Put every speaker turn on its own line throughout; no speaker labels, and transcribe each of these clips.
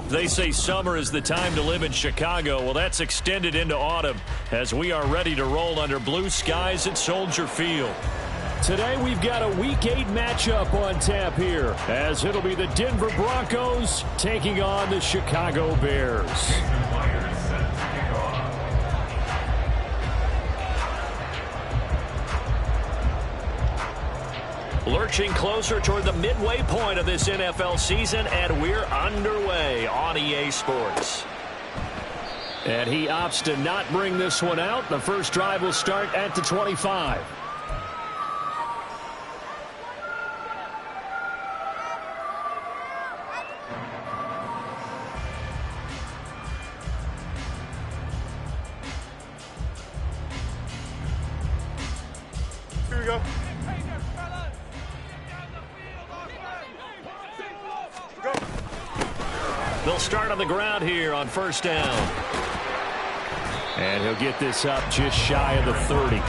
They say summer is the time to live in Chicago. Well, that's extended into autumn as we are ready to roll under blue skies at Soldier Field. Today we've got a Week 8 matchup on tap here as it'll be the Denver Broncos taking on the Chicago Bears. Lurching closer toward the midway point of this NFL season, and we're underway on EA Sports. And he opts to not bring this one out. The first drive will start at the 25.
Here we go.
They'll start on the ground here on first down. And he'll get this up just shy of the 30.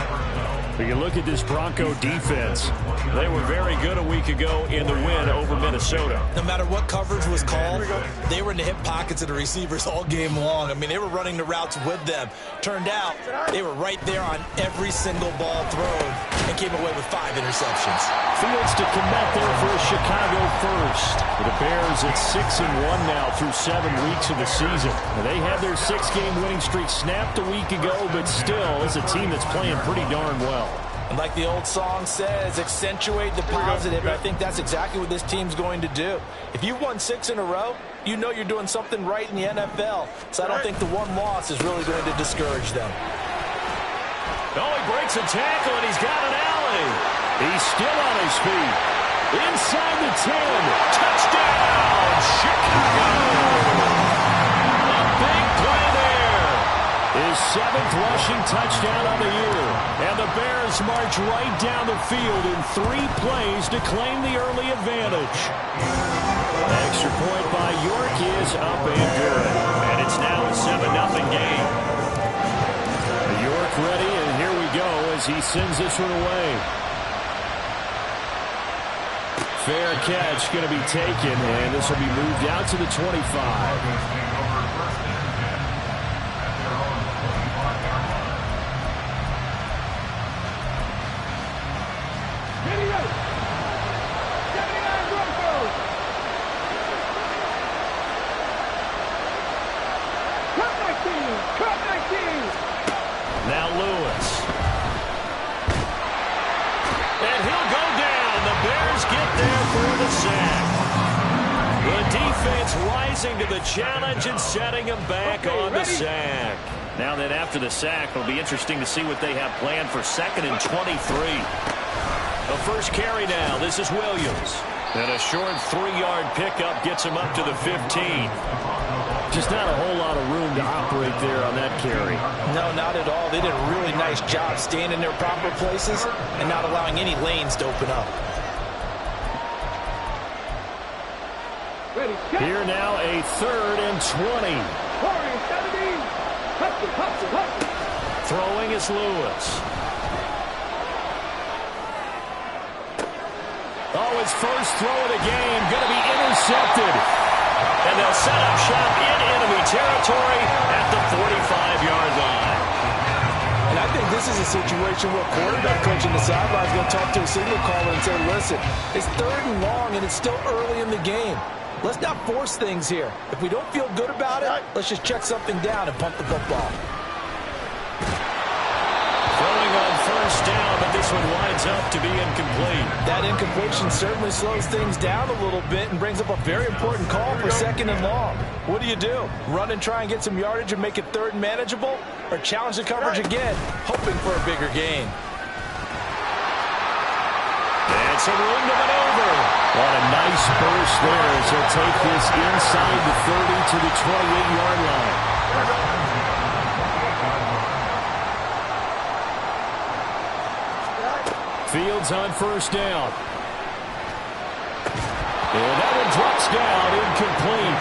But you look at this Bronco defense. They were very good a week ago in the win over Minnesota.
No matter what coverage was called, they were in the hip pockets of the receivers all game long. I mean, they were running the routes with them. Turned out, they were right there on every single ball thrown and came away with 5 interceptions.
Fields to commit there for a Chicago first. The Bears at 6-1 now through 7 weeks of the season. They had their 6-game winning streak snapped a week ago, but still, it's a team that's playing pretty darn well.
And like the old song says, accentuate the positive. I think that's exactly what this team's going to do. If you've won 6 in a row, you know you're doing something right in the NFL. So I don't think the one loss is really going to discourage them.
Oh, he breaks a tackle, and he's got an alley. He's still on his feet. Inside the 10. Touchdown, Chicago! A big play there. His 7th rushing touchdown on the year. And the Bears march right down the field in 3 plays to claim the early advantage. Extra point by York is up and good. And it's now a 7-0 game. York ready, and here we go as he sends this one away. Fair catch going to be taken, and this will be moved out to the 25. Now Lewis. And he'll go down. The Bears get there for the sack. The defense rising to the challenge and setting him back on the sack. Now then, after the sack, it'll be interesting to see what they have planned for 2nd and 23. The first carry now. This is Williams. And a short 3-yard pickup gets him up to the 15. Just not a whole lot of room to operate there on that carry.
No, not at all. They did a really nice job staying in their proper places and not allowing any lanes to open up.
Here now, a 3rd and 20. Throwing is Lewis. Oh, his first throw of the game going to be intercepted. And they'll set up shop in enemy territory at the 45-yard line.
And I think this is a situation where quarterback coach in the sideline is going to talk to a signal caller and say, listen, it's 3rd and long and it's still early in the game. Let's not force things here. If we don't feel good about it, let's just check something down and pump the football.
Throwing on first down, but this one winds up to be incomplete.
That incompletion certainly slows things down a little bit and brings up a very important call for 2nd and long. What do? Run and try and get some yardage and make it 3rd and manageable? Or challenge the coverage again, hoping for a bigger gain?
And some room to maneuver. What a nice burst there as he'll take this inside the 30 to the 28-yard line. Fields on first down. And that one drops down, incomplete.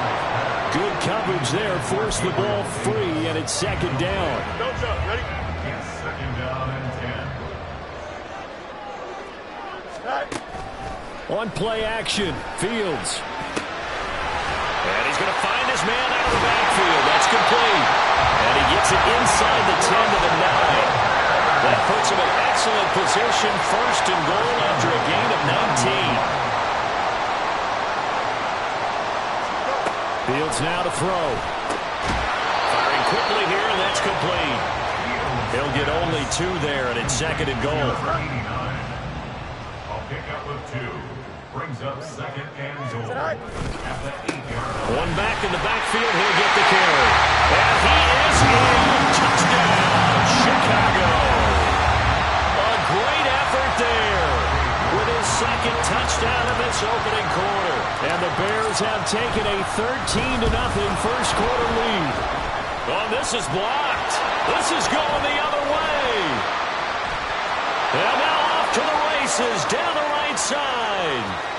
Good coverage there, forced the ball free, and it's 2nd down.
Ready?
Second down and 10.
On play action, Fields. And he's going to find his man 10 to the 9. That puts him in excellent position, first and goal after a gain of 19. Fields now to throw. Firing quickly here, and that's complete. He'll get only 2 there, and it's second and goal.
I'll pick up with 2. Brings up second and goal. At the 8-yard line.
One back in the backfield, he'll get the carry. And he is in. Touchdown, Chicago. A great effort there with his second touchdown in this opening quarter. And the Bears have taken a 13-0 first quarter lead. Oh, this is blocked. This is going the other way. And now off to the races down the right side.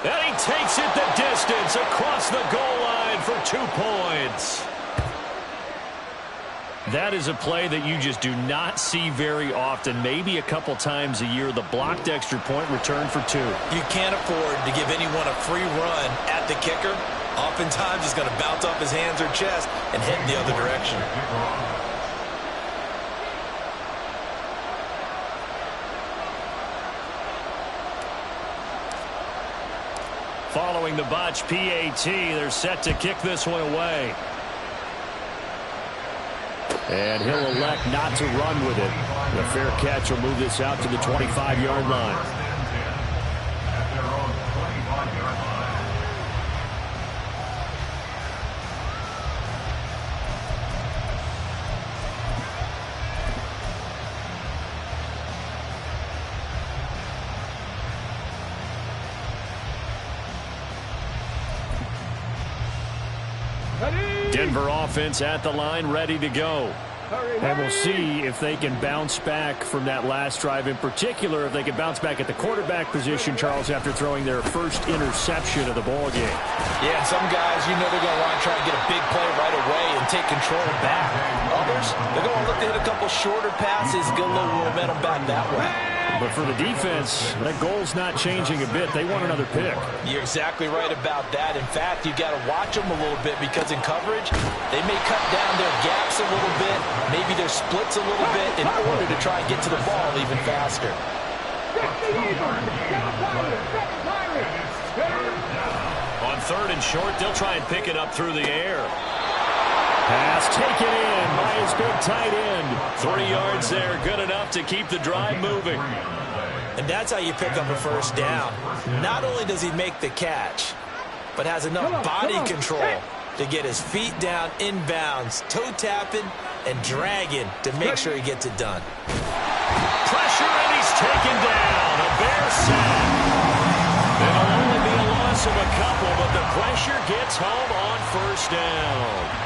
And he takes it the distance across the goal line for 2 points. That is a play that you just do not see very often. Maybe a couple times a year, the blocked extra point return for 2.
You can't afford to give anyone a free run at the kicker. Oftentimes, he's going to bounce off his hands or chest and head in the other direction.
Following the botch PAT, they're set to kick this one away. And he'll elect not to run with it. The fair catch will move this out to the 25-yard line.
At their own 25-yard line.
Denver offense at the line, ready to go. And we'll see if they can bounce back from that last drive. In particular, if they can bounce back at the quarterback position, Charles, after throwing their first interception of the ball game.
Yeah, and some guys, you know they're going to want to try and get a big play right away and take control back. Others, they're going to look to hit a couple shorter passes, get a little momentum back that way.
But for the defense, that goal's not changing a bit. They want another pick.
You're exactly right about that. In fact, you got to watch them a little bit because in coverage, they may cut down their gaps a little bit, maybe their splits a little bit in order to try and get to the ball even faster.
On third and short, they'll try and pick it up through the air. Pass taken in by his big tight end. 3 yards there, good enough to keep the drive moving.
And that's how you pick up a first down. Not only does he make the catch, but has enough body control to get his feet down inbounds, toe tapping and dragging to make sure he gets it done.
Pressure, and he's taken down. A Bear sack. It'll only be a loss of a couple, but the pressure gets home on first down.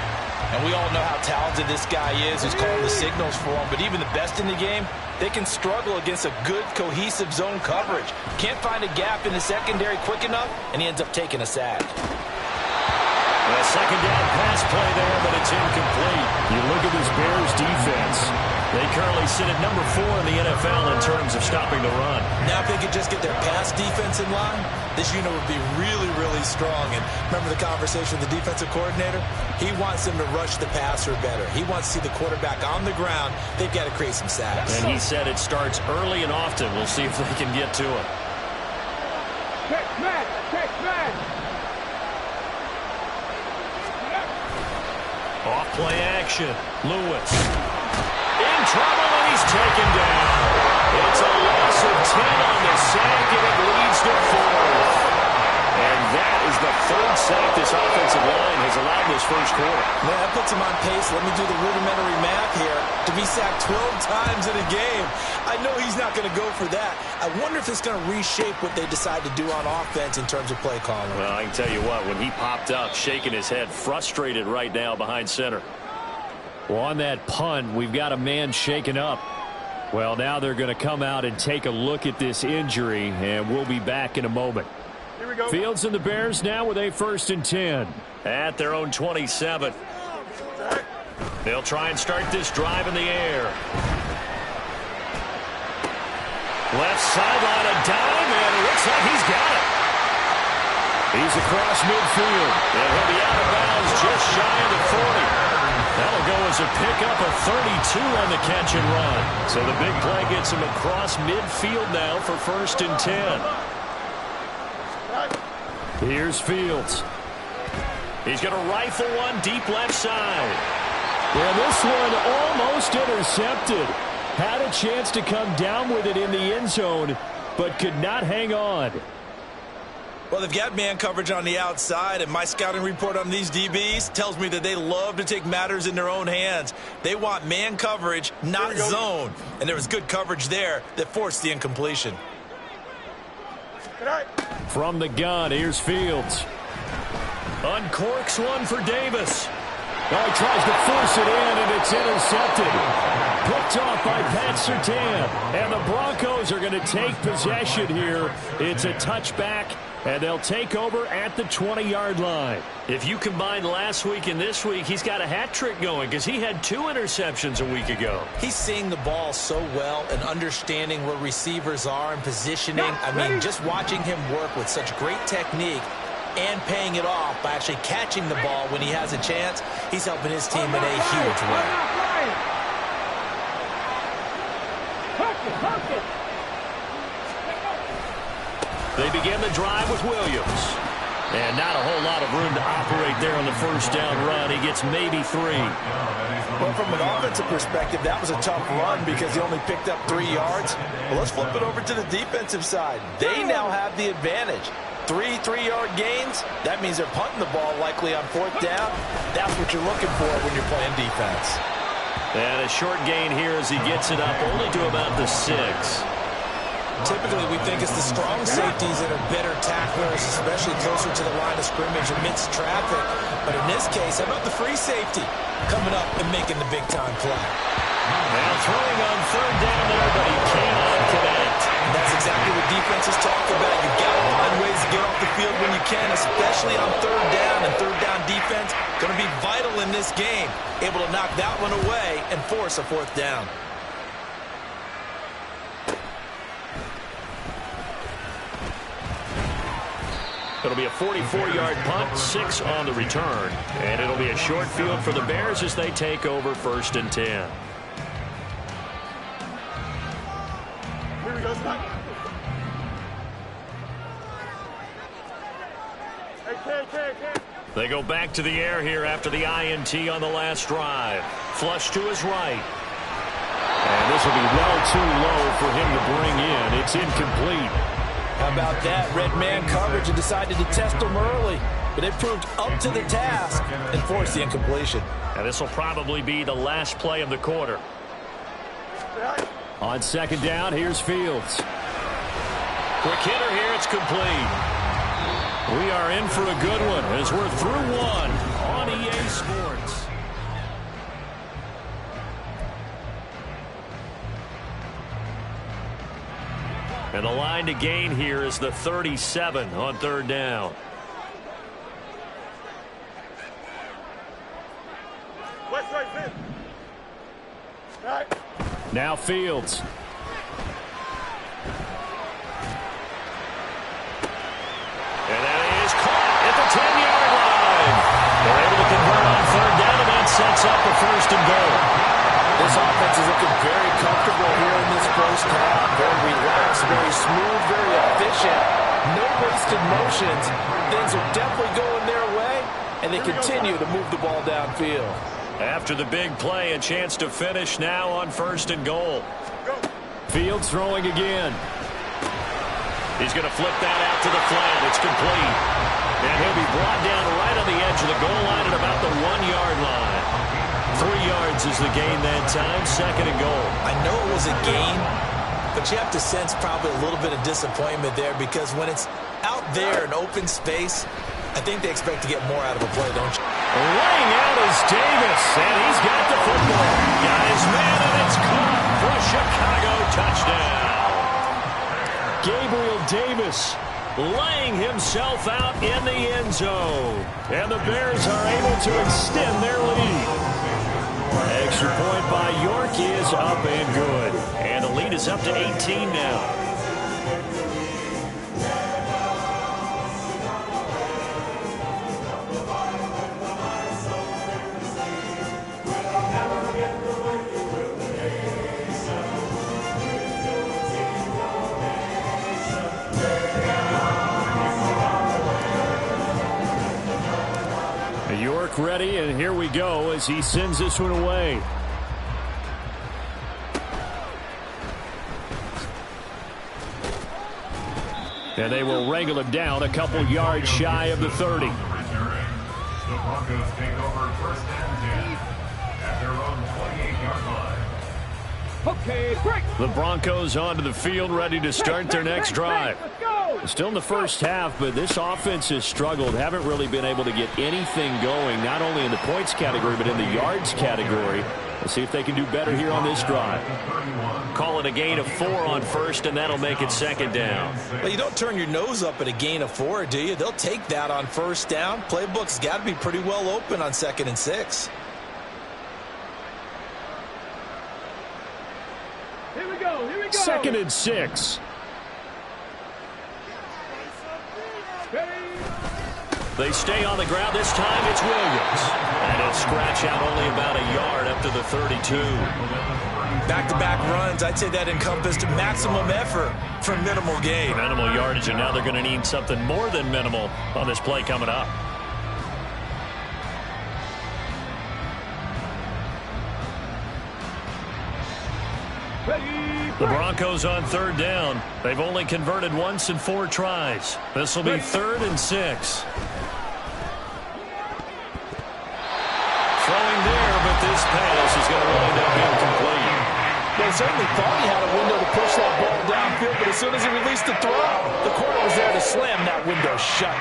And we all know how talented this guy is who's calling the signals for him. But even the best in the game, they can struggle against a good, cohesive zone coverage. Can't find a gap in the secondary quick enough, and he ends up taking a sack.
A second down pass play there, but it's incomplete. You look at this Bears defense. They currently sit at number 4 in the NFL in terms of stopping the run.
Now if they could just get their pass defense in line, this unit would be really, really strong. And remember the conversation with the defensive coordinator? He wants them to rush the passer better. He wants to see the quarterback on the ground. They've got to create some sacks.
And he said it starts early and often. We'll see if they can get to it.
Check man, check man.
Off play action. Lewis. In trouble, and he's taken down. It's a loss of 10 on the sack, and it leads to 4th. And that is the 3rd sack this offensive line has allowed this first quarter.
Man, that puts him on pace. Let me do the rudimentary math here. To be sacked 12 times in a game. I know he's not going to go for that. I wonder if it's going to reshape what they decide to do on offense in terms of play calling.
Well, I can tell you what, when he popped up, shaking his head, frustrated right now behind center. Well, on that punt, we've got a man shaken up. Well, now they're going to come out and take a look at this injury, and we'll be back in a moment.
Here we go.
Fields and the Bears now with a 1st and 10 at their own 27. They'll try and start this drive in the air. Left sideline, a dime, and it looks like he's got it. He's across midfield, and he'll be out of bounds just shy of the 40. That'll go as a pickup of 32 on the catch and run. So the big play gets him across midfield now for 1st and 10. Here's Fields. He's going to rifle one deep left side.
Yeah, this one almost intercepted. Had a chance to come down with it in the end zone, but could not hang on.
Well, they've got man coverage on the outside, and my scouting report on these DBs tells me that they love to take matters in their own hands. They want man coverage, not zone. And there was good coverage there that forced the incompletion.
From the gun, here's Fields.
Uncorks one for Davis.
Oh, he tries to force it in, and it's intercepted. Picked off by Pat Surtain. And the Broncos are going to take possession here. It's a touchback, and they'll take over at the 20-yard line.
If you combine last week and this week, he's got a hat trick going because he had 2 interceptions a week ago.
He's seeing the ball so well and understanding where receivers are and positioning. I mean, just watching him work with such great technique and paying it off by actually catching the ball when he has a chance, he's helping his team in a huge way.
They begin the drive with Williams. And not a whole lot of room to operate there on the 1st down run. He gets maybe 3.
Well, from an offensive perspective, that was a tough run because he only picked up 3 yards. Well, let's flip it over to the defensive side. They now have the advantage. 3 3-yard gains, that means they're punting the ball likely on 4th down. That's what you're looking for when you're playing defense.
And a short gain here as he gets it up only to about the 6.
Typically, we think it's the strong safeties that are better tacklers, especially closer to the line of scrimmage amidst traffic. But in this case, how about the free safety coming up and making the big-time play?
Now throwing on 3rd down there, but he cannot connect.
And that's exactly what defenses talk about. You've got to find ways to get off the field when you can, especially on 3rd down. And 3rd down defense going to be vital in this game, able to knock that one away and force a 4th down.
It'll be a 44-yard punt, 6 on the return. And it'll be a short field for the Bears as they take over 1st and 10.
Here we go, Scott. Hey.
They go back to the air here after the INT on the last drive. Flush to his right.
And this will be well too low for him to bring in. It's incomplete.
How about that? Red man coverage and decided to test them early. But it proved up to the task and forced the incompletion.
And this will probably be the last play of the quarter.
On 2nd down, here's Fields.
Quick hitter here, it's complete. We are in for a good one as we're through 1 on EA Sports. And the line to gain here is the 37 on 3rd down.
West right, Finn. Right.
Now Fields.
And that is caught at the 10-yard line. They're able to convert on 3rd down, and that sets up the 1st and goal.
This offense is looking very comfortable here in this 1st half. Very relaxed, very smooth, very efficient. No wasted motions. Things are definitely going their way, and they continue to move the ball downfield.
After the big play, a chance to finish now on 1st and goal.
Fields throwing again.
He's going to flip that out to the flat. It's complete. And he'll be brought down right on the edge of the goal line at about the 1-yard line. 3 yards is the gain that time. 2nd and goal.
I know it was a gain, but you have to sense probably a little bit of disappointment there because when it's out there in open space, I think they expect to get more out of a play, don't you?
Laying out is Davis, and he's got the football. Got his man, and it's caught for a Chicago touchdown.
Gabriel Davis laying himself out in the end zone. And the Bears are able to extend their lead. Extra point by York is up and good.
And the lead is up to 18 now.
mark ready, and here we go as he sends this one away. And they will wrangle him down a couple yards shy of the 30.
The Broncos take over 1st and 10 at their own 28-yard line.
Okay, break.
The Broncos onto the field, ready to start their next drive.
Let's go.
Still in the first half, but this offense has struggled. Haven't really been able to get anything going, not only in the points category, but in the yards category. Let's see if they can do better here on this drive. Call it a gain of 4 on first, and that'll make it 2nd down.
Well, you don't turn your nose up at a gain of 4, do you? They'll take that on 1st down. Playbook's got to be pretty well open on 2nd and 6.
Here we go.
2nd and 6. They stay on the ground. This time it's Williams. And he'll scratch out only about a yard up to the 32.
Back-to-back runs, I'd say that encompassed maximum effort for minimal gain.
Minimal yardage, and now they're going to need something more than minimal on this play coming up. The Broncos on 3rd down. They've only converted once in 4 tries. This will be 3rd and 6. Throwing there, but this pass is going to wind up incomplete.
They certainly thought he had a window to push that ball downfield, but as soon as he released the throw, the corner was there to slam that window shut.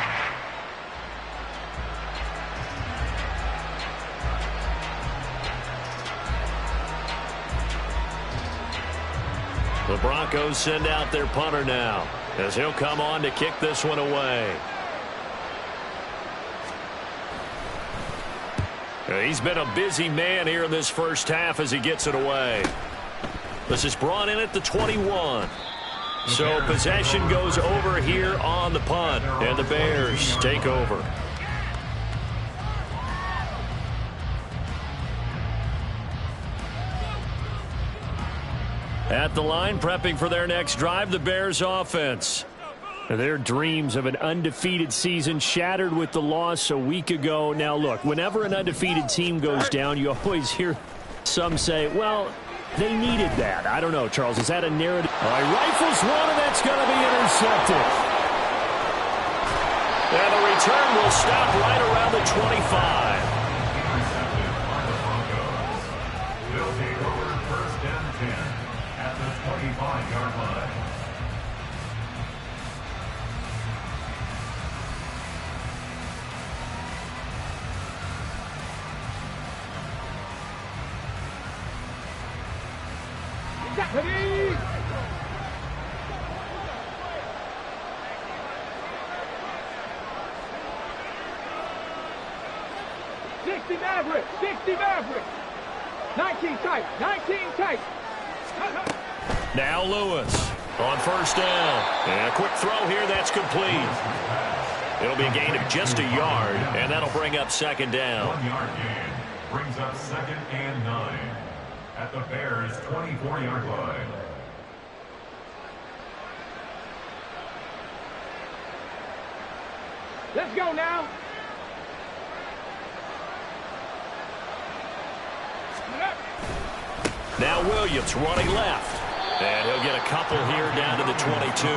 The Broncos send out their punter now, as he'll come on to kick this one away. He's been a busy man here in this first half as he gets it away. This is brought in at the 21. So possession goes over here on the punt, and the Bears take over. At the line, prepping for their next drive, the Bears offense. Their dreams of an undefeated season shattered with the loss a week ago. Now, look, whenever an undefeated team goes down, you always hear some say, well, they needed that. I don't know, Charles. Is that a narrative? All right, rifles one, and that's going to be intercepted. And the return will stop right around the 25.
They'll take over 1st and 10 at the 25-yard line.
Ready. 60 Maverick. 60 Maverick. 19 tight. 19 tight.
Now Lewis on 1st down. And a quick throw here. That's complete. It'll be a gain of just a yard, and that'll bring up 2nd down.
1-yard gain brings up 2nd and 9 at the Bears' 24-yard line.
Let's go now.
Now Williams running left. And he'll get a couple here down to the 22.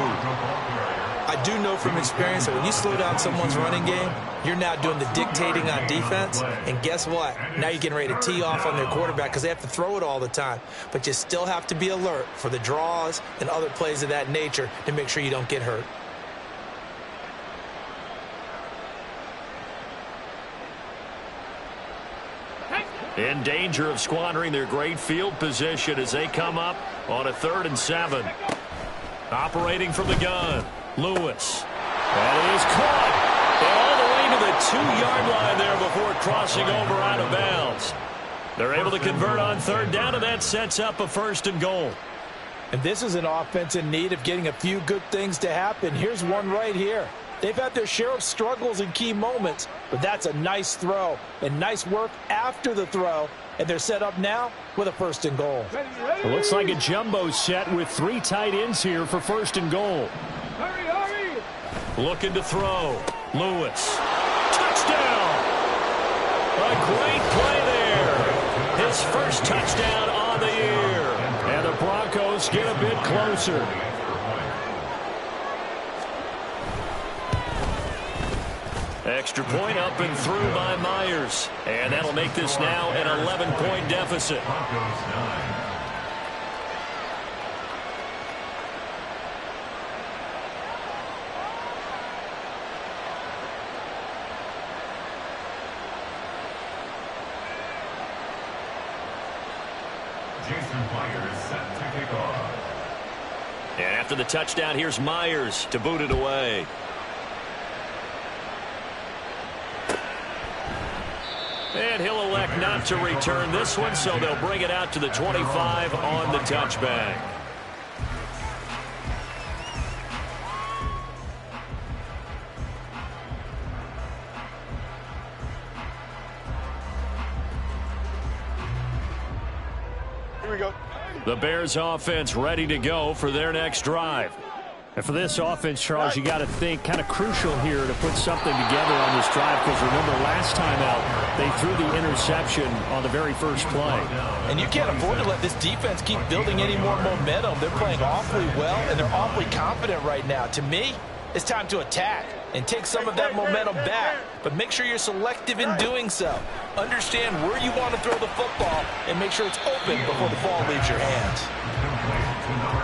I do know from experience that when you slow down someone's running game, you're now doing the dictating on defense. And guess what? Now you're getting ready to tee off on their quarterback because they have to throw it all the time. But you still have to be alert for the draws and other plays of that nature to make sure you don't get hurt.
In danger of squandering their great field position as they come up on a 3rd and 7. Operating from the gun, Lewis. And it is caught. All the way to the 2-yard line there before crossing over out of bounds. They're able to convert on 3rd down, and that sets up a 1st and goal.
And this is an offense in need of getting a few good things to happen. Here's one right here. They've had their share of struggles in key moments, but that's a nice throw and nice work after the throw, and they're set up now with a 1st and goal.
It looks like a jumbo set with 3 tight ends here for 1st and goal.
Hurry, hurry.
Looking to throw. Lewis. Touchdown! A great play there. His first touchdown on the year. And the Broncos get a bit closer. Extra point up and through by Myers. And that'll make this now an 11-point deficit.
Jason Myers set to kick off.
And after the touchdown, here's Myers to boot it away. And he'll elect not to return this one, so they'll bring it out to the 25 on the touchback.
Here we go.
The Bears offense ready to go for their next drive.
And for this offense, Charles, you got to think kind of crucial here to put something together on this drive, because remember last time out they threw the interception on the very first play.
And you can't afford to let this defense keep building any more momentum. They're playing awfully well, and they're awfully confident right now. To me, it's time to attack and take some of that momentum back, but make sure you're selective in doing so. Understand where you want to throw the football and make sure it's open before the ball leaves your hands.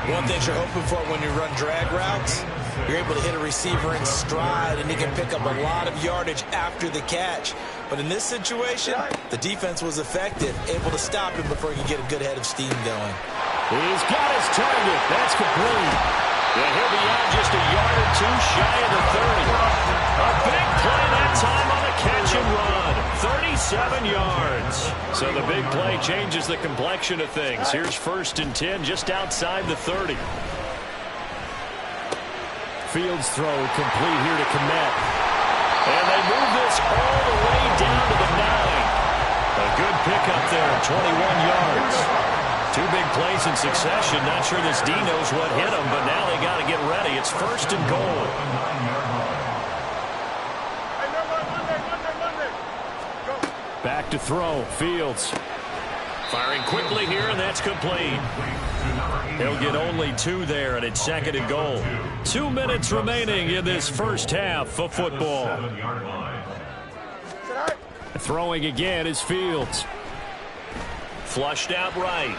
One thing you're hoping for when you run drag routes, you're able to hit a receiver in stride and he can pick up a lot of yardage after the catch. But in this situation, the defense was effective, able to stop him before he could get a good head of steam going.
He's got his target. That's complete. And he'll be out just a yard or two shy of the 30. A big play that time on the catch and run. 37 yards. So the big play changes the complexion of things. Here's 1st and 10 just outside the 30.
Fields throw complete here to Kmet.
And they move this all the way down to the 9. A good pickup there, 21 yards. 2 big plays in succession. Not sure this D knows what hit him, but now they got to get ready. It's 1st and goal.
Back to throw. Fields.
Firing quickly here, and that's complete. He'll get only 2 there, and it's 2nd and goal. 2 minutes remaining in this first half of football.
Throwing again is Fields.
Flushed out right.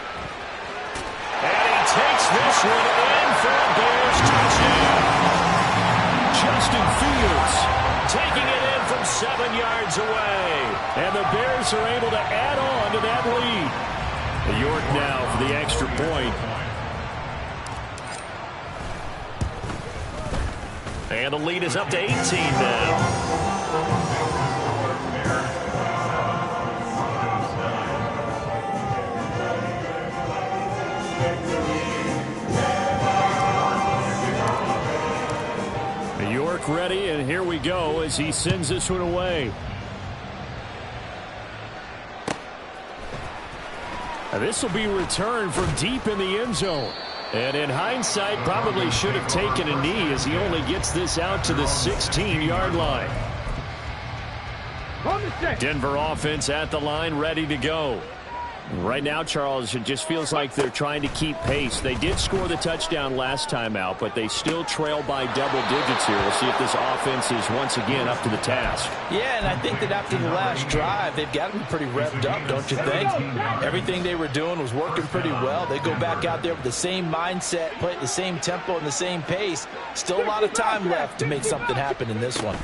And he takes this one in for a Bears touchdown. Justin Fields taking it in from 7 yards away.
And the Bears are able to add on to that lead. York now for the extra point.
And the lead is up to 18 now.
York ready, and here we go as he sends this one away. This will be returned from deep in the end zone. And in hindsight, probably should have taken a knee as he only gets this out to the 16-yard line.
Denver offense at the line, ready to go.
Right now, Charles, it just feels like they're trying to keep pace. They did score the touchdown last time out, but they still trail by double digits here. We'll see if this offense is once again up to the task.
Yeah, and I think that after the last drive, they've got to be pretty revved up, don't you think? Everything they were doing was working pretty well. They go back out there with the same mindset, play at the same tempo and the same pace. Still a lot of time left to make something happen in this one.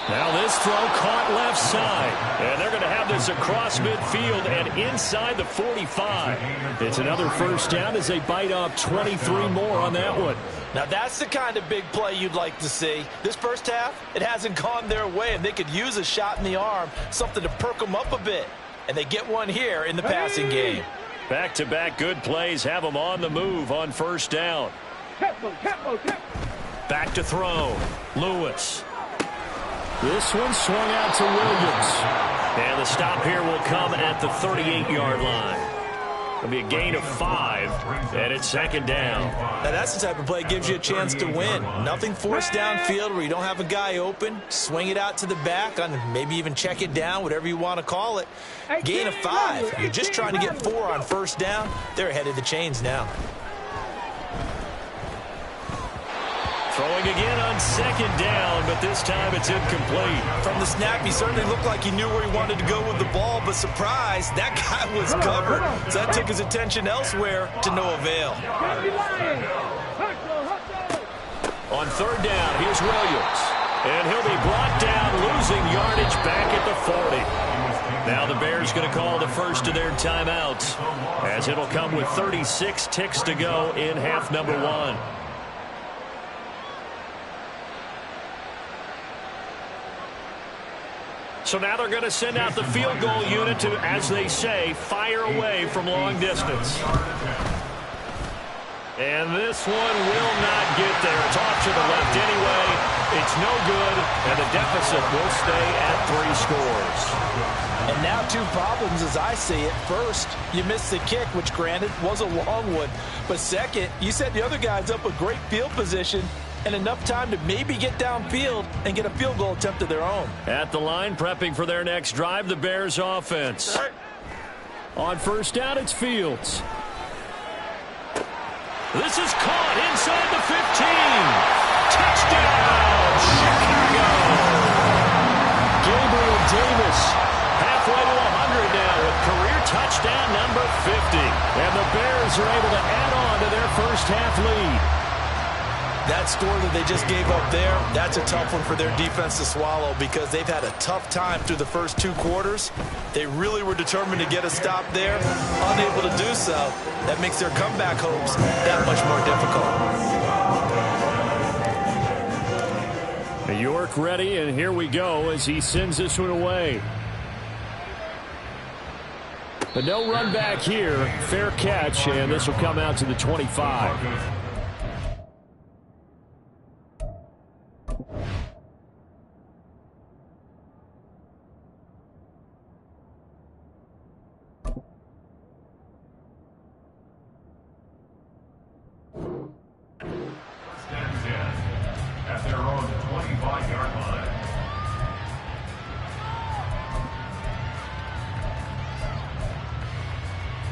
Now this throw caught left side. And they're going to have this across midfield and inside the 45.
It's another first down as they bite off 23 more on that one.
Now that's the kind of big play you'd like to see. This first half, it hasn't gone their way, and they could use a shot in the arm, something to perk them up a bit. And they get one here in the passing game.
Back-to-back good plays have them on the move on first down. Back to throw. Lewis.
This one swung out to Williams.
And the stop here will come at the 38-yard line. It'll be a gain of 5, and it's second down.
Now that's the type of play that gives you a chance to win. Nothing forced downfield where you don't have a guy open. Swing it out to the back, maybe even check it down, whatever you want to call it. Gain of 5. You're just trying to get 4 on first down. They're ahead of the chains now.
Throwing again on second down, but this time it's incomplete.
From the snap, he certainly looked like he knew where he wanted to go with the ball, but surprise, that guy was covered. So that took his attention elsewhere to no avail.
On third down, here's Williams. And he'll be brought down, losing yardage back at the 40. Now the Bears going to call the first of their timeouts, as it'll come with 36 ticks to go in half number 1. So now they're going to send out the field goal unit to, as they say, fire away from long distance. And this one will not get there. It's off to the left anyway. It's no good, and the deficit will stay at 3 scores.
And now 2 problems as I see it. First, you missed the kick, which granted was a long one. But second, you set the other guys up with great field position and enough time to maybe get downfield and get a field goal attempt of their own.
At the line, prepping for their next drive, the Bears offense. On first down, it's Fields. This is caught inside the 15. Touchdown, Chicago. Gabriel Davis halfway to 100 now with career touchdown number 50. And the Bears are able to add on to their first half lead.
That score that they just gave up there, that's a tough one for their defense to swallow because they've had a tough time through the first 2 quarters. They really were determined to get a stop there, unable to do so. That makes their comeback hopes that much more difficult.
York ready, and here we go as he sends this one away. But no run back here. Fair catch, and this will come out to the 25.
At their own 25-yard line.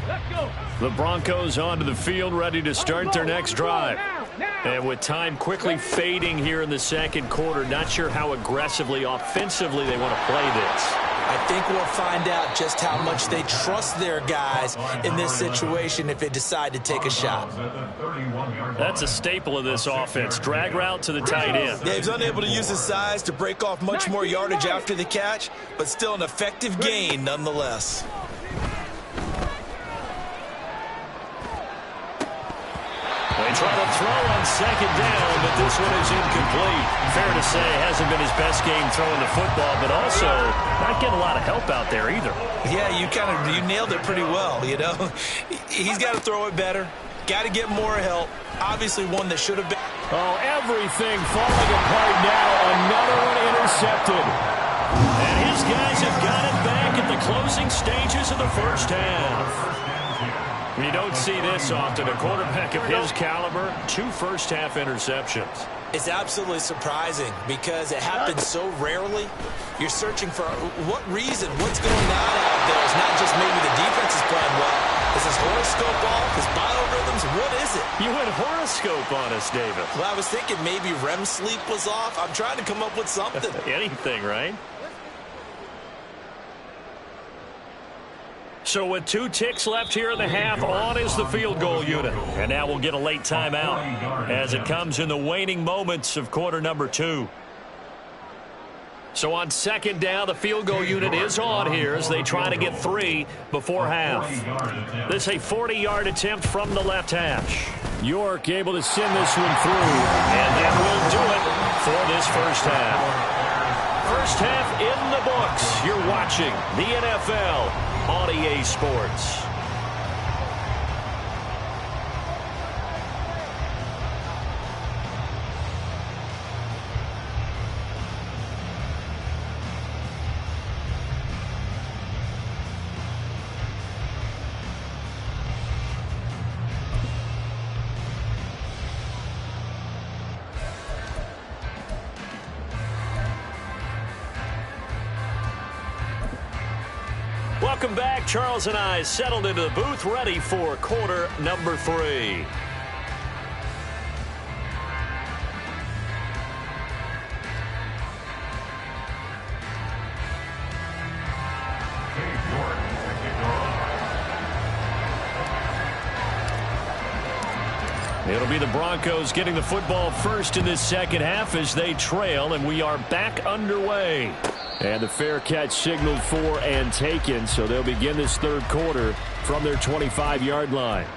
Let's go.
The Broncos onto the field, ready to start their next drive. And with time quickly fading here in the second quarter, not sure how aggressively, offensively they want to play this.
I think we'll find out just how much they trust their guys in this situation if they decide to take a shot.
That's a staple of this offense. Drag route to the tight end.
Yeah, he's unable to use his size to break off much more yardage after the catch, but still an effective gain nonetheless.
They try to throw on second down, but this one is incomplete. Fair to say, hasn't been his best game throwing the football, but also not getting a lot of help out there either.
Yeah, you nailed it pretty well, you know. He's got to throw it better. Got to get more help. Obviously one that should have been.
Oh, everything falling apart now. Another one intercepted. And his guys have got it back at the closing stages of the first half. You don't see this often. A quarterback of his caliber, 2 first-half interceptions.
It's absolutely surprising because it happens so rarely. You're searching for what reason, what's going on out there. It's not just maybe the defense is playing well. Is his horoscope off? His biorhythms? What is it?
You went horoscope on us, David.
Well, I was thinking maybe REM sleep was off. I'm trying to come up with something.
Anything, right? So with 2 ticks left here in the half, on is the field goal unit. And now we'll get a late timeout as it comes in the waning moments of quarter number 2. So on second down, the field goal unit is on here as they try to get 3 before half. This is a 40-yard attempt from the left hash. York able to send this one through, and that will do it for this first half. First half in the books. You're watching the NFL on EA Sports. Welcome back. Charles and I settled into the booth, ready for quarter number 3. It'll be the Broncos getting the football first in this second half as they trail, and we are back underway. And the fair catch signaled for and taken, so they'll begin this third quarter from their 25-yard line.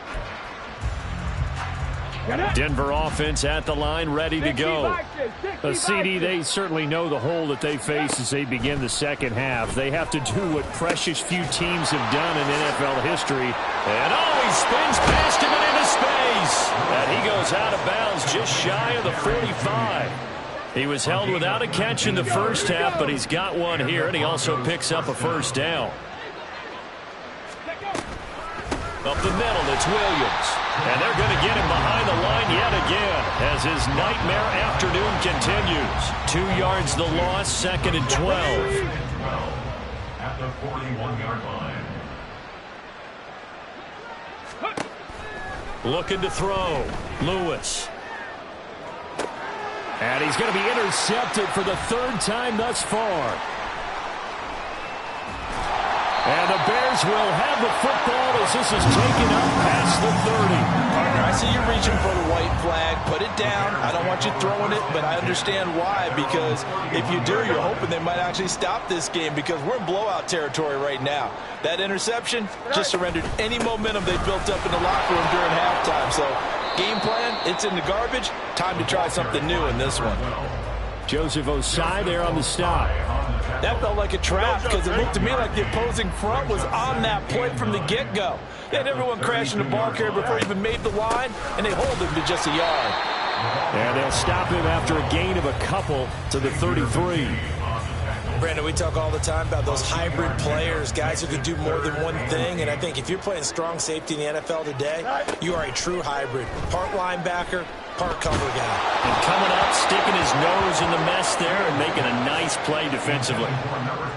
Denver offense at the line, ready to go. CD, they certainly know the hole that they face as they begin the second half. They have to do what precious few teams have done in NFL history. And he spins past him and into space. And he goes out of bounds just shy of the 45. He was held without a catch in the first half, but he's got one here, and he also picks up a first down. Up the middle, it's Williams. And they're going to get him behind the line yet again as his nightmare afternoon continues. 2 yards the loss, 2nd and 12.
At the 41-yard line.
Looking to throw. Lewis. And he's going to be intercepted for the 3rd time thus far. And the Bears will have the football as this is taken up past the 30.
Partner, I see you reaching for the white flag. Put it down. I don't want you throwing it, but I understand why. Because if you do, you're hoping they might actually stop this game because we're in blowout territory right now. That interception just surrendered any momentum they built up in the locker room during halftime. So game plan, it's in the garbage. Time to try something new in this one.
Joseph Osai there on the stop.
That felt like a trap because it looked to me like the opposing front was on that play from the get-go. They had everyone crashing the ball carrier before he even made the line, and they hold him to just a yard.
And they'll stop him after a gain of a couple to the 33.
Brandon, we talk all the time about those hybrid players, guys who can do more than one thing, and I think if you're playing strong safety in the NFL today, you are a true hybrid. Part linebacker, part cover guy.
And coming up, sticking his nose in the mess there and making a nice play defensively.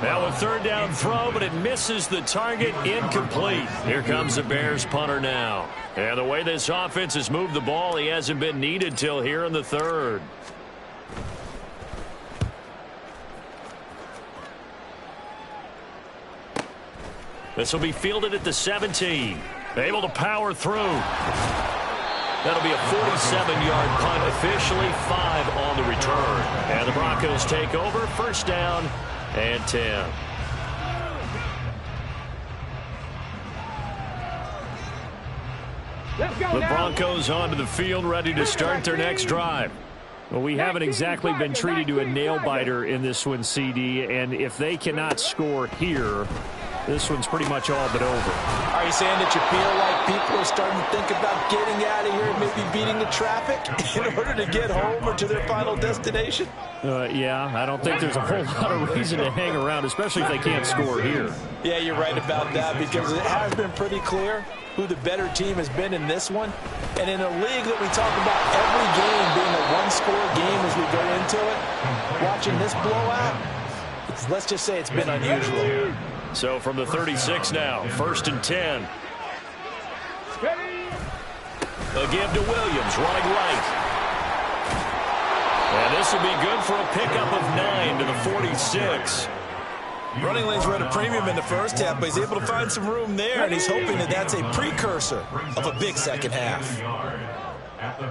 Now a 3rd down throw, but it misses the target, incomplete. Here comes the Bears punter now. And the way this offense has moved the ball, he hasn't been needed till here in the 3rd. This will be fielded at the 17. Able to power through. That'll be a 47-yard punt, officially 5 on the return. And the Broncos take over, 1st down and 10. The Broncos onto the field, ready to start their next drive. Well, we haven't exactly been treated to a nail-biter in this one, CD, and if they cannot score here, this one's pretty much all but over.
Are you saying that you feel like people are starting to think about getting out of here and maybe beating the traffic in order to get home or to their final destination?
Yeah, I don't think there's a whole lot of reason to hang around, especially if they can't score here.
Yeah, you're right about that because it has been pretty clear who the better team has been in this one. And in a league that we talk about every game being a one-score game as we go into it, watching this blowout, let's just say it's been unusual.
So from the 36 now, 1st and 10. A give to Williams, running right. And this will be good for a pickup of 9 to the 46.
Running lanes were at a premium in the first half, but he's able to find some room there, and he's hoping that that's a precursor of a big second half.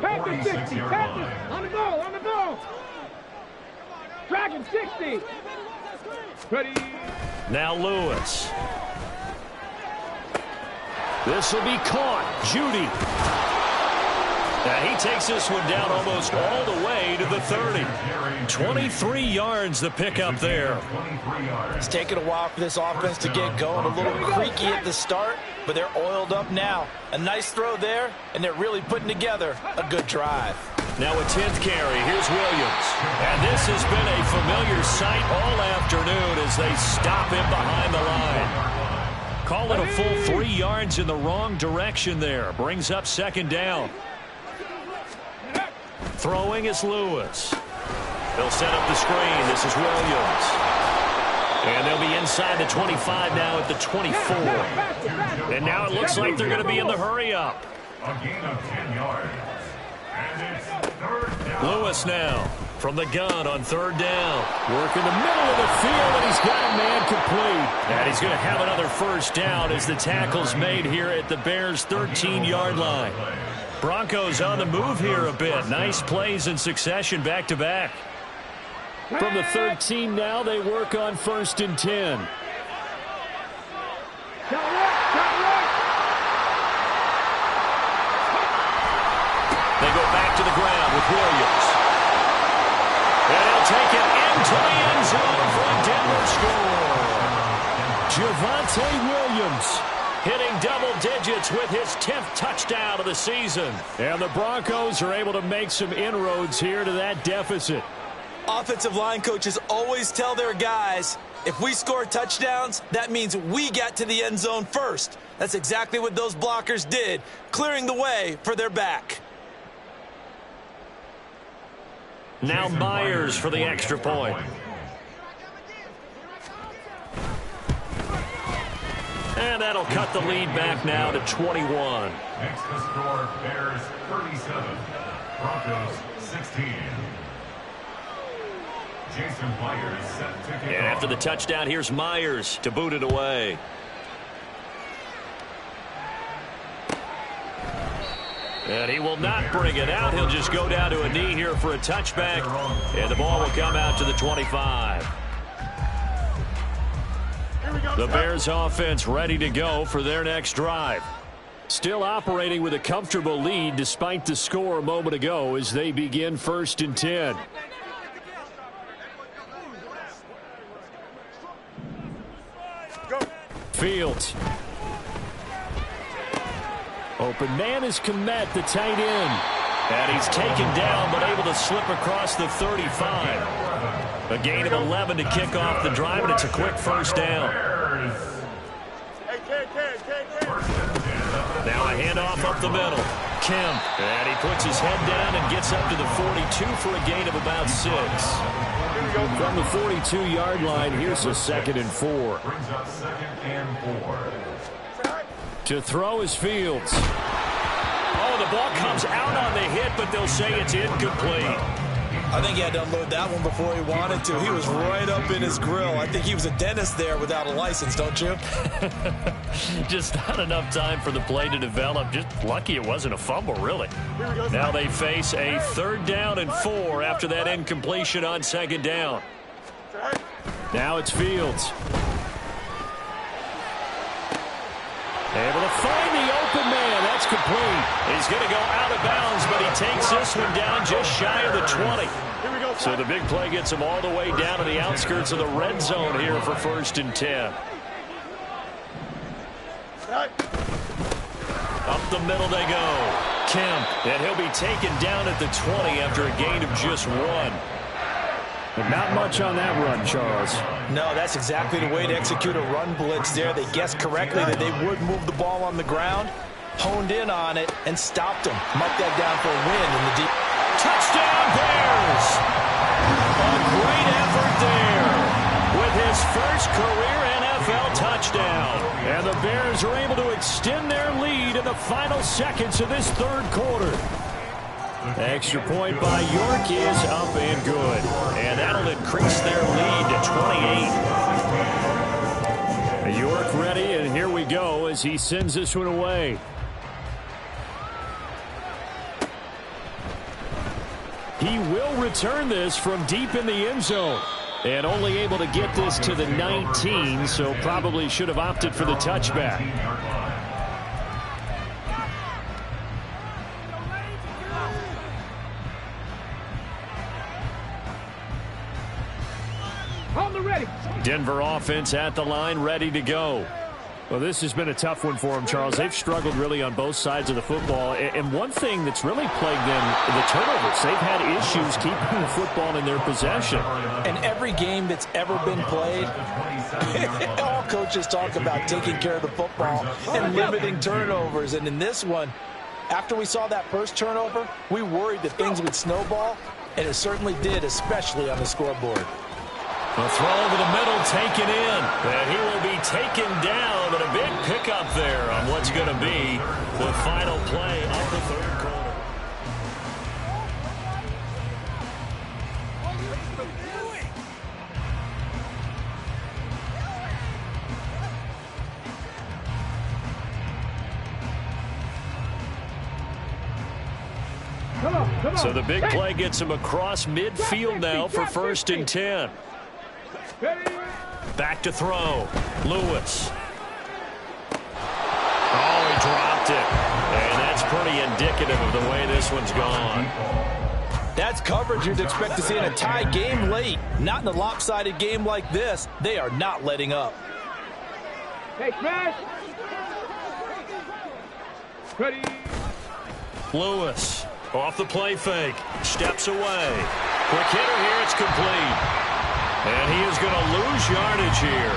Panthers 60, Panthers on the ball, on the ball. Dragon 60. Ready.
Now Lewis. This will be caught. Judy. Now he takes this one down almost all the way to the 30. 23 yards the pickup there.
It's taken a while for this offense to get going. A little creaky at the start, but they're oiled up now. A nice throw there, and they're really putting together a good drive.
Now a 10th carry. Here's Williams. And this has been a familiar sight all afternoon as they stop him behind the line. Call it a full 3 yards in the wrong direction there. Brings up 2nd down. Throwing is Lewis. They'll set up the screen. This is Williams. And they'll be inside the 25 now at the 24. And now it looks like they're going to be in the hurry-up.
A gain of 10 yards. And it's third down.
Lewis now from the gun on third down. Working the middle of the field, and he's got a man complete. And he's going to have another first down as the tackle's made here at the Bears' 13-yard line. Broncos on the move here a bit. Nice plays in succession back-to-back. From the 13 now, they work on 1st and 10. They go back to the ground with Williams. And he'll take it into the end zone for a Denver score. Javonte Williams hitting double digits with his 10th touchdown of the season. And the Broncos are able to make some inroads here to that deficit.
Offensive line coaches always tell their guys, if we score touchdowns, that means we got to the end zone first. That's exactly what those blockers did, clearing the way for their back.
Now Myers for the extra point. And that'll cut the lead back now to 21.
Next to score, Bears 37, Broncos 16. Jason Myers set to kick
And
off.
after the touchdown, here's Myers to boot it away. And he will not bring it out. He'll just go down to a knee here for a touchback. And the ball will come out to the 25. The Bears offense ready to go for their next drive. Still operating with a comfortable lead despite the score a moment ago as they begin 1st and 10. Fields. Open man is Kmet, the tight end. And he's taken down but able to slip across the 35. A gain of 11 to kick off the drive, and it's a quick first down. Now a handoff up the middle. Kemp, and he puts his head down and gets up to the 42 for a gain of about 6. From the 42-yard line, here's a 2nd and 4.
Brings up 2nd and 4.
To throw is Fields. Oh, the ball comes out on the hit, but they'll say it's incomplete.
I think he had to unload that one before he wanted to. He was right up in his grill. I think he was a dentist there without a license, don't you?
Just not enough time for the play to develop. Just lucky it wasn't a fumble, really. Now they face a 3rd down and 4 after that incompletion on 2nd down. Now it's Fields. Able to find the open man. That's complete. He's going to go out of bounds, but he takes this one down just shy of the 20. So the big play gets him all the way down to the outskirts of the red zone here for 1st and 10. Up the middle they go. Kemp, and he'll be taken down at the 20 after a gain of just 1. But not much on that run, Charles.
No, that's exactly the way to execute a run blitz there. They guessed correctly that they would move the ball on the ground, honed in on it, and stopped them. Mark that down for a win in the deep.
Touchdown, Bears! A great effort there with his first career NFL touchdown. And the Bears are able to extend their lead in the final seconds of this 3rd quarter. Extra point by York is up and good. And that'll increase their lead to 28. York ready, and here we go as he sends this one away. He will return this from deep in the end zone. And only able to get this to the 19, so probably should have opted for the touchback. Denver offense at the line, ready to go. Well, this has been a tough one for them, Charles. They've struggled really on both sides of the football. And one thing that's really plagued them, the turnovers. They've had issues keeping the football in their possession.
And every game that's ever been played, all coaches talk about taking care of the football and limiting turnovers. And in this one, after we saw that first turnover, we worried that things would snowball, and it certainly did, especially on the scoreboard.
A throw over the middle, taken in. And he will be taken down, and a big pickup there on what's going to be the final play of the third quarter. So the big play gets him across midfield now for 1st and 10. Back to throw. Lewis. Oh, he dropped it. And that's pretty indicative of the way this one's gone.
That's coverage you'd expect to see in a tie game late. Not in a lopsided game like this. They are not letting up.
Hey, smash. Ready.
Lewis. Off the play fake. Steps away. Quick hitter here. It's complete. And he is going to lose yardage here.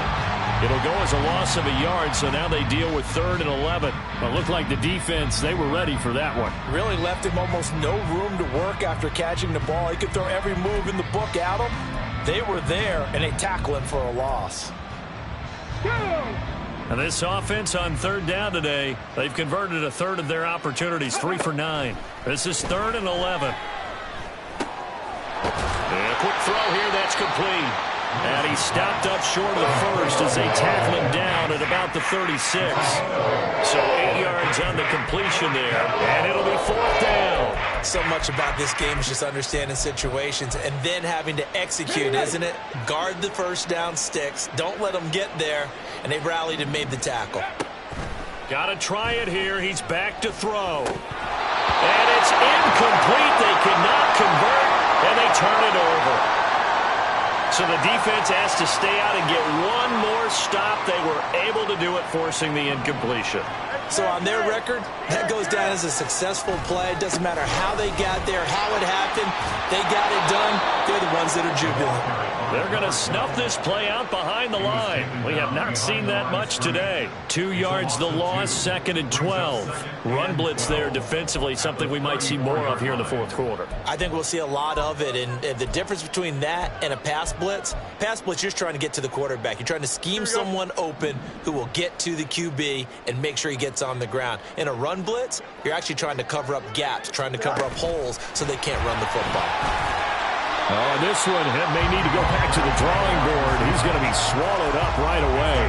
It'll go as a loss of a yard, so now they deal with 3rd and 11. But it looked like the defense, they were ready for that one.
Really left him almost no room to work after catching the ball. He could throw every move in the book at him. They were there, and they tackle him for a loss.
And this offense on 3rd down today, they've converted a 1/3 of their opportunities, 3 for 9. This is 3rd and 11. And a quick throw here, that's complete. And he stopped up short of the first as they tackle him down at about the 36. So 8 yards on the completion there, and it'll be 4th down.
So much about this game is just understanding situations and then having to execute, isn't it? Guard the first down sticks. Don't let them get there. And they rallied and made the tackle.
Got to try it here. He's back to throw. And it's incomplete. They cannot convert, and they turn it over. So the defense has to stay out and get one more stop. They were able to do it, forcing the incompletion.
So on their record, that goes down as a successful play. It doesn't matter how they got there, how it happened. They got it done. They're the ones that are jubilant.
They're going to snuff this play out behind the line. We have not seen that much today. 2 yards the loss, 2nd and 12. Run blitz there defensively, something we might see more of here in the 4th quarter.
I think we'll see a lot of it. And the difference between that and a pass blitz, you're just trying to get to the quarterback. You're trying to scheme someone open who will get to the QB and make sure he gets on the ground. In a run blitz, you're actually trying to cover up gaps, trying to cover up holes so they can't run the football.
Oh, this one may need to go back to the drawing board. He's going to be swallowed up right away.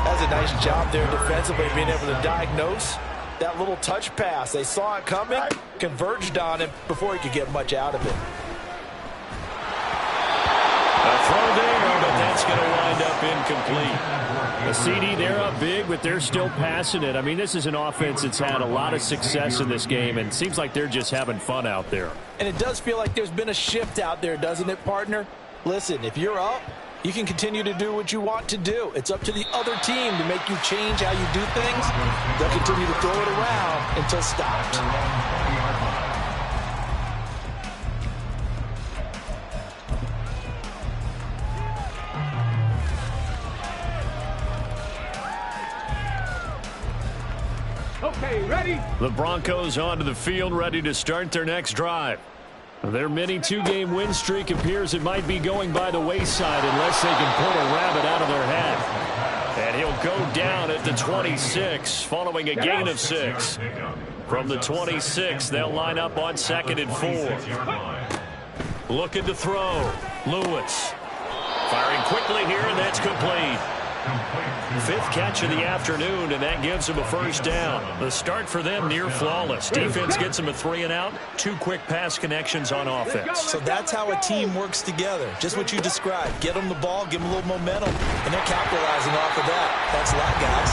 That's a nice job there defensively, being able to diagnose that little touch pass. They saw it coming, converged on him before he could get much out of it.
A throw there, but that's going to wind up incomplete. A CD, they're up big, but they're still passing it. I mean, this is an offense that's had a lot of success in this game, and it seems like they're just having fun out there.
And it does feel like there's been a shift out there, doesn't it, partner? Listen, if you're up, you can continue to do what you want to do. It's up to the other team to make you change how you do things. They'll continue to throw it around until stopped.
Okay, ready?
The Broncos onto the field, ready to start their next drive. Their mini 2-game win streak appears it might be going by the wayside unless they can pull a rabbit out of their hat. And he'll go down at the 26 following a gain of 6. From the 26, they'll line up on 2nd and 4. Looking to throw. Lewis. Firing quickly here, and that's complete. 5th catch of the afternoon, and that gives him a 1st down. The start for them near flawless. Defense gets him a 3 and out. 2 quick pass connections on offense.
So that's how a team works together. Just what you described. Get them the ball, give them a little momentum, and they're capitalizing off of that. Thanks a lot, guys.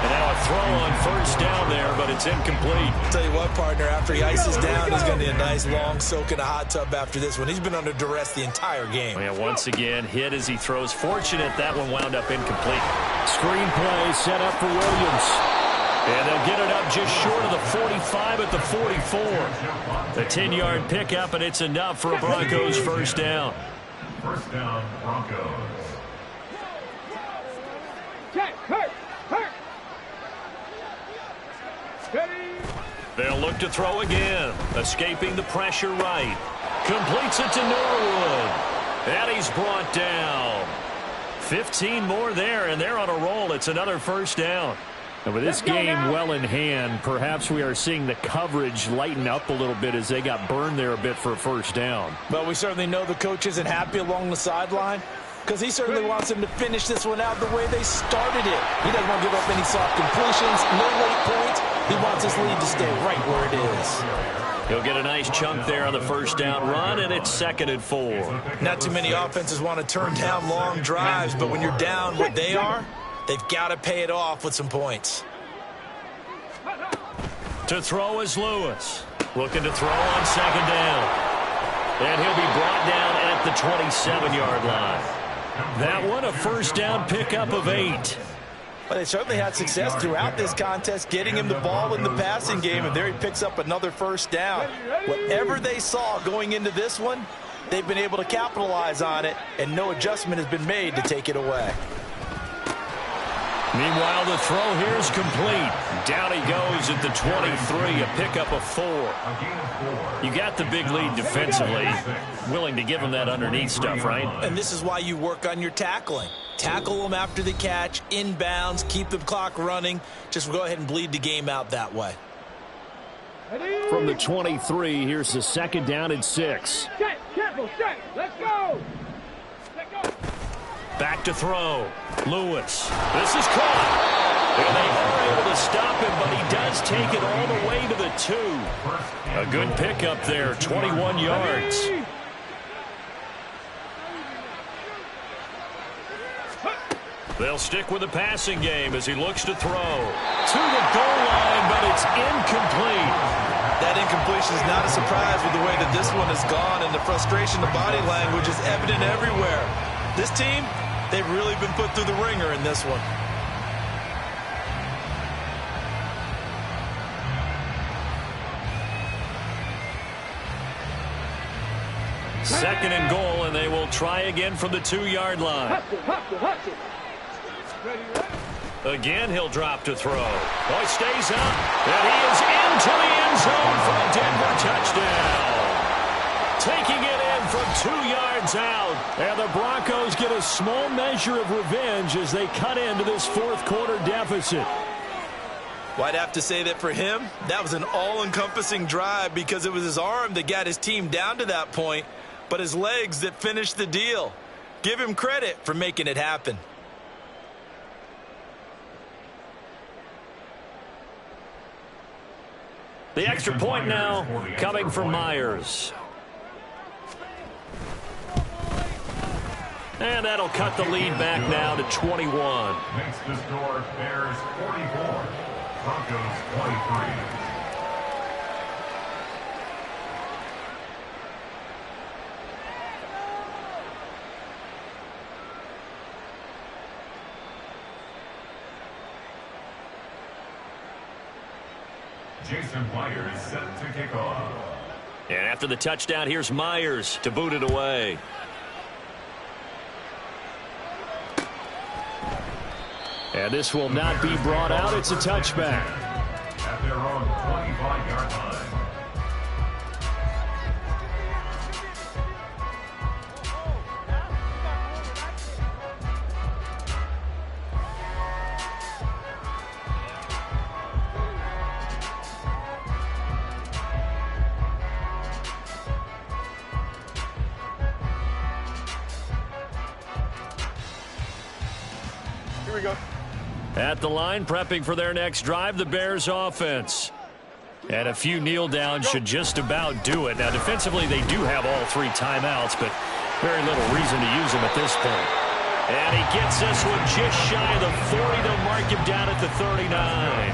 And now a throw on 1st down there, but it's incomplete.
Tell you what, partner, after he ices down, he's going to need a nice long soak in a hot tub after this one. He's been under duress the entire game.
And once again, hit as he throws. Fortunate that one wound up incomplete. Screen play set up for Williams. And they'll get it up just short of the 45 at the 44. The 10-yard pickup, and it's enough for a Broncos 1st down.
1st down, Broncos.
Check, hurt. Ready?
They'll look to throw again. Escaping the pressure right. Completes it to Norwood. And he's brought down. 15 more there, and they're on a roll. It's another first down. And with this game well in hand, perhaps we are seeing the coverage lighten up a little bit as they got burned there a bit for a first down.
But we certainly know the coach isn't happy along the sideline because he certainly wants them to finish this one out the way they started it. He doesn't want to give up any soft completions, no late points. He wants his lead to stay right where it is.
He'll get a nice chunk there on the first down run, and it's 2nd and 4.
Not too many offenses want to turn down long drives, but when you're down what they are, they've got to pay it off with some points.
To throw is Lewis. Looking to throw on 2nd down. And he'll be brought down at the 27-yard line. That one, a first down pickup of 8.
But they certainly had success throughout this contest getting him the ball in the passing game, and there he picks up another first down. Whatever they saw going into this one, they've been able to capitalize on it, and no adjustment has been made to take it away.
Meanwhile, the throw here is complete. Down he goes at the 23, a pickup of 4. You got the big lead defensively. Willing to give him that underneath stuff, right?
And this is why you work on your tackling. Tackle them after the catch, inbounds, keep the clock running. Just go ahead and bleed the game out that way.
From the 23, here's the 2nd down and 6.
Set, careful, set, let's go.
Back to throw. Lewis. This is caught. And they are able to stop him, but he does take it all the way to the 2. A good pickup there, 21 yards. They'll stick with the passing game as he looks to throw. To the goal line, but it's incomplete.
That incompletion is not a surprise with the way that this one has gone, and the frustration, the body language is evident everywhere. This team, they've really been put through the ringer in this one.
Second and goal, and they will try again from the 2-yard line. Again, he'll drop to throw. Oh, he stays up, and he is into the end zone for a Denver touchdown. Taking it in from 2 yards out. And the Broncos get a small measure of revenge as they cut into this 4th quarter deficit.
Well, I'd have to say that for him, that was an all-encompassing drive because it was his arm that got his team down to that point, but his legs that finished the deal. Give him credit for making it happen.
The extra point now coming from Myers. And that'll cut the lead back now to 21.
Makes the score Bears 44, Broncos 23. Jason Myers set to kick off.
And after the touchdown, here's Myers to boot it away. And this will not be brought out. It's a touchback.
At their own 25-yard line.
Here we go.
At the line, prepping for their next drive, the Bears offense. And a few kneel downs should just about do it. Now, defensively, they do have all 3 timeouts, but very little reason to use them at this point. And he gets this one just shy of the 40. They'll mark him down at the 39.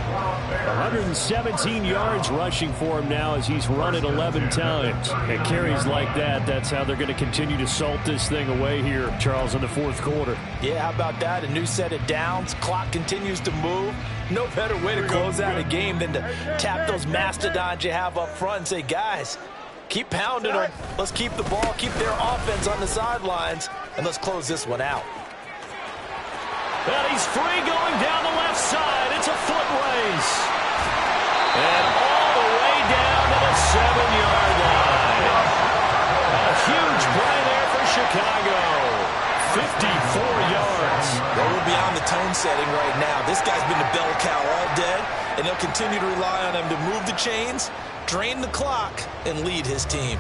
117 yards rushing for him now as he's run it 11 times. And carries like that, that's how they're going to continue to salt this thing away here, Charles, in the 4th quarter.
Yeah, how about that? A new set of downs. Clock continues to move. No better way to close out a game than to tap those mastodons you have up front and say, guys, keep pounding them. Let's keep the ball, keep their offense on the sidelines, and let's close this one out.
And he's free going down the left side. It's a foot race. And all the way down to the 7-yard line. A huge play there for Chicago.
setting right now. This guy's been the bell cow all day, and he'll continue to rely on him to move the chains, drain the clock, and lead his team.